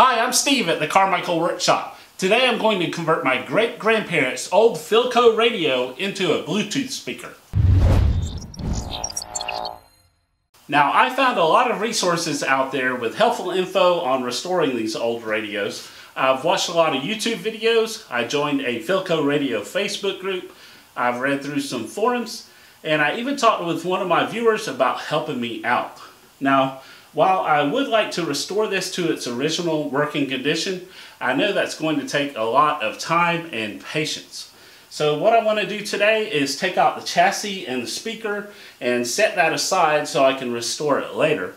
Hi, I'm Steve at the Carmichael workshop. Today I'm going to convert my great-grandparents' old Philco radio into a Bluetooth speaker. Now, I found a lot of resources out there with helpful info on restoring these old radios. I've watched a lot of YouTube videos, I joined a Philco Radio Facebook group, I've read through some forums, and I even talked with one of my viewers about helping me out. Now, while I would like to restore this to its original working condition, I know that's going to take a lot of time and patience. So what I want to do today is take out the chassis and the speaker and set that aside so I can restore it later.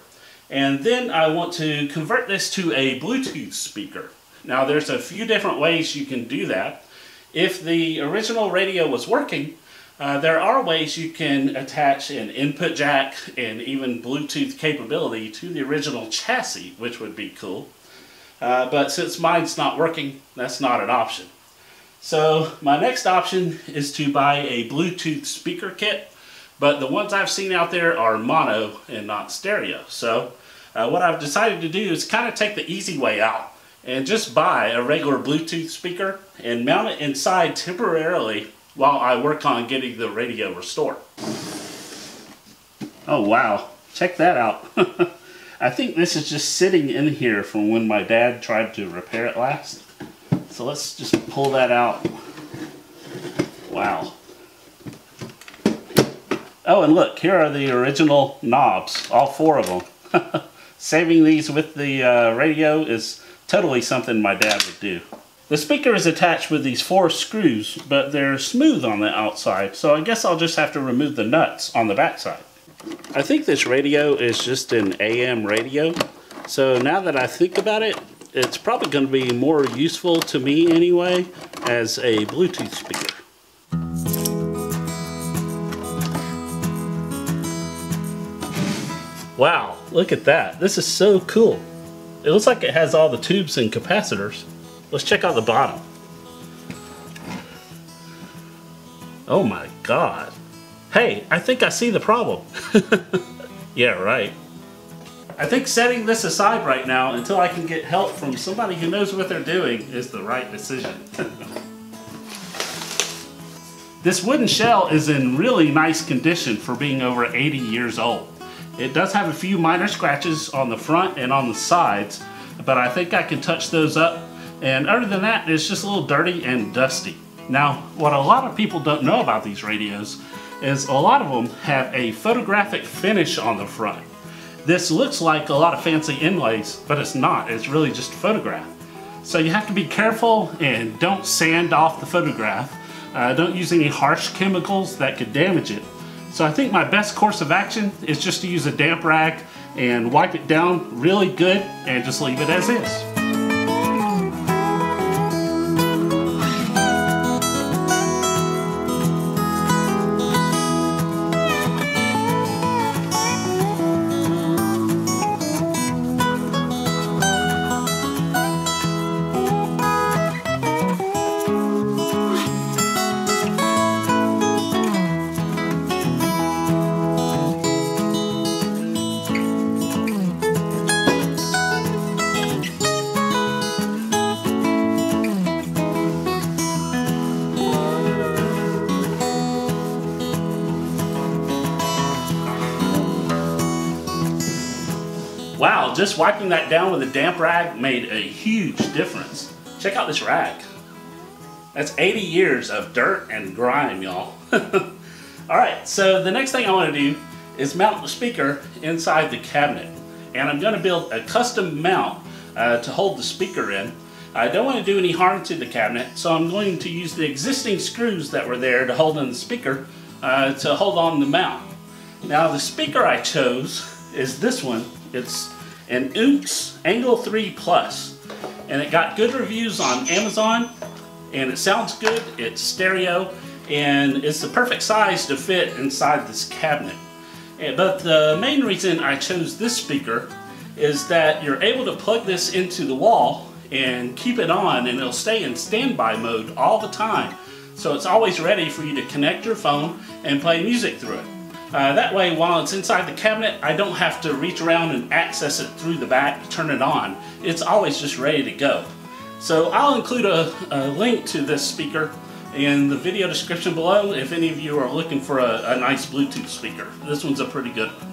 And then I want to convert this to a Bluetooth speaker. Now there's a few different ways you can do that. If the original radio was working, there are ways you can attach an input jack and even Bluetooth capability to the original chassis, which would be cool. But since mine's not working, that's not an option. So my next option is to buy a Bluetooth speaker kit, but the ones I've seen out there are mono and not stereo. So what I've decided to do is kind of take the easy way out and just buy a regular Bluetooth speaker and mount it inside temporarily while I work on getting the radio restored. Oh wow, check that out. I think this is just sitting in here from when my dad tried to repair it last. So let's just pull that out. Wow. Oh, and look, here are the original knobs, all four of them. Saving these with the radio is totally something my dad would do. The speaker is attached with these 4 screws, but they're smooth on the outside, so I guess I'll just have to remove the nuts on the backside. I think this radio is just an AM radio, so now that I think about it, it's probably going to be more useful to me anyway as a Bluetooth speaker. Wow, look at that. This is so cool. It looks like it has all the tubes and capacitors. Let's check out the bottom. Oh my God. Hey, I think I see the problem. Yeah, right. I think setting this aside right now until I can get help from somebody who knows what they're doing is the right decision. This wooden shell is in really nice condition for being over 80 years old. It does have a few minor scratches on the front and on the sides, but I think I can touch those up. And other than that, it's just a little dirty and dusty. Now, what a lot of people don't know about these radios is a lot of them have a photographic finish on the front. This looks like a lot of fancy inlays, but it's not. It's really just a photograph. So you have to be careful and don't sand off the photograph. Don't use any harsh chemicals that could damage it. So I think my best course of action is just to use a damp rag and wipe it down really good and just leave it as is. Wow, just wiping that down with a damp rag made a huge difference. Check out this rag. That's 80 years of dirt and grime, y'all. Alright, so the next thing I want to do is mount the speaker inside the cabinet. And I'm going to build a custom mount to hold the speaker in. I don't want to do any harm to the cabinet, so I'm going to use the existing screws that were there to hold in the speaker to hold on the mount. Now the speaker I chose is this one. It's an Oops Angle 3 Plus, and it got good reviews on Amazon, and it sounds good, it's stereo, and it's the perfect size to fit inside this cabinet. But the main reason I chose this speaker is that you're able to plug this into the wall and keep it on, and it'll stay in standby mode all the time. So it's always ready for you to connect your phone and play music through it. That way, while it's inside the cabinet, I don't have to reach around and access it through the back to turn it on. It's always just ready to go. So I'll include a link to this speaker in the video description below if any of you are looking for a nice Bluetooth speaker. This one's a pretty good one.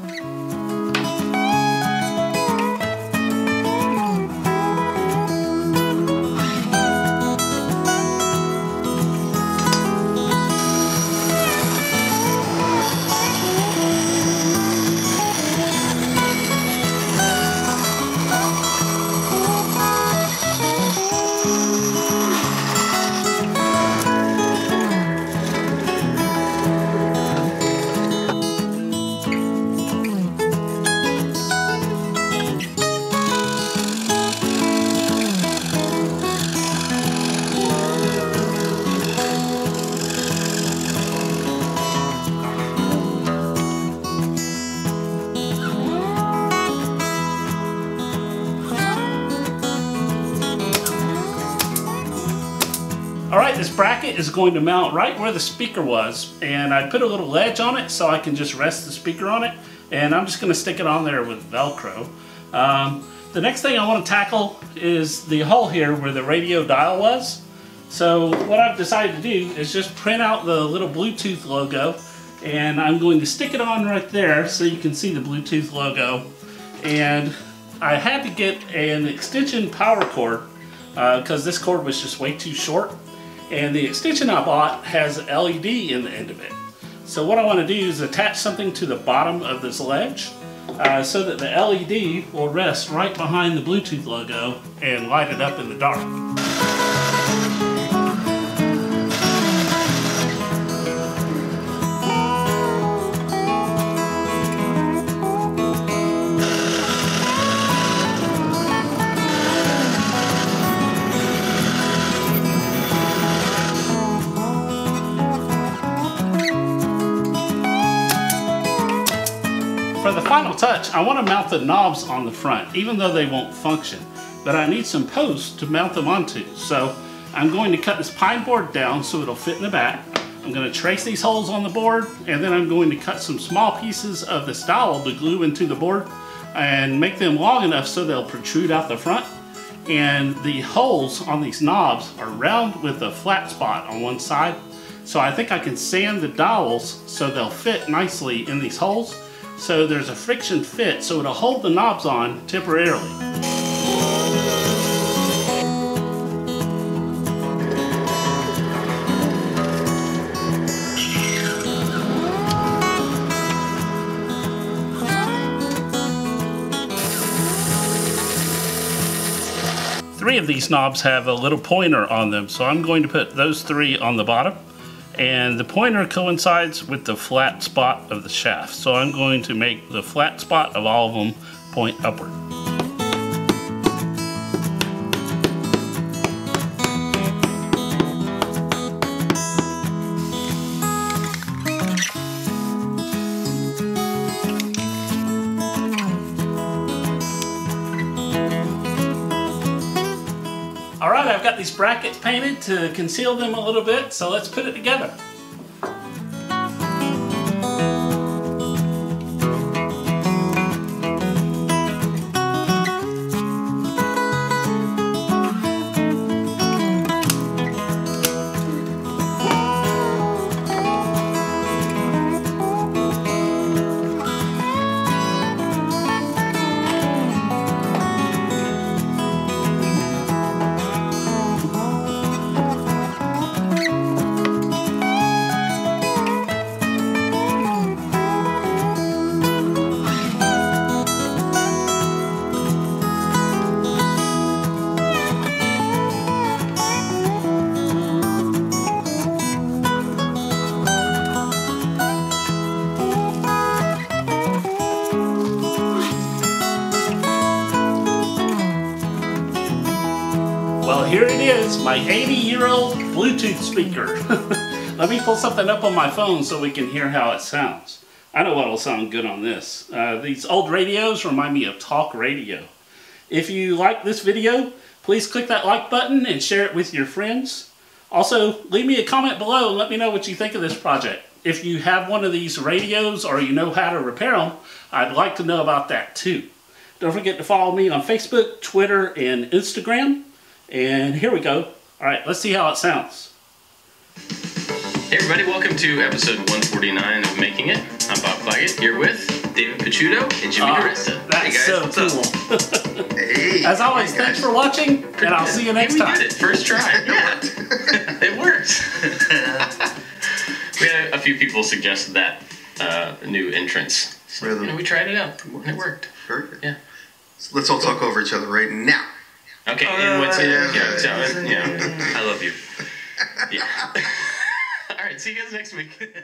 Alright, this bracket is going to mount right where the speaker was, and I put a little ledge on it so I can just rest the speaker on it, and I'm just going to stick it on there with Velcro. The next thing I want to tackle is the hole here where the radio dial was. So what I've decided to do is just print out the little Bluetooth logo, and I'm going to stick it on right there so you can see the Bluetooth logo. And I had to get an extension power cord because this cord was just way too short. And the extension I bought has an LED in the end of it. So what I want to do is attach something to the bottom of this ledge so that the LED will rest right behind the Bluetooth logo and light it up in the dark. For the final touch, I want to mount the knobs on the front, even though they won't function. But I need some posts to mount them onto. So I'm going to cut this pine board down so it'll fit in the back. I'm going to trace these holes on the board, and then I'm going to cut some small pieces of this dowel to glue into the board and make them long enough so they'll protrude out the front. And the holes on these knobs are round with a flat spot on one side. So I think I can sand the dowels so they'll fit nicely in these holes. So there's a friction fit, so it'll hold the knobs on temporarily. Three of these knobs have a little pointer on them, so I'm going to put those three on the bottom. And the pointer coincides with the flat spot of the shaft. So I'm going to make the flat spot of all of them point upward. Alright, I've got these brackets painted to conceal them a little bit, so let's put it together. Well, here it is, my 80-year-old Bluetooth speaker. Let me pull something up on my phone so we can hear how it sounds. I know what'll sound good on this. These old radios remind me of talk radio. If you like this video, please click that like button and share it with your friends. Also, leave me a comment below and let me know what you think of this project. if you have one of these radios or you know how to repair them, I'd like to know about that too. Don't forget to follow me on Facebook, Twitter, and Instagram. And here we go. All right, let's see how it sounds. Hey everybody, welcome to episode 149 of Making It. I'm Bob Claggett, here with David Picciuto and Jimmy DeRista. That's hey guys, so cool. Hey, As always, thanks for watching, and I'll see you next time. We did it, first try. Yeah, it worked. We had a few people suggest that new entrance. So, Really? we tried it out, and it worked. Very good. Yeah. So let's all talk over each other right now. Okay, and what's it? I love you. Yeah. All right, see you guys next week.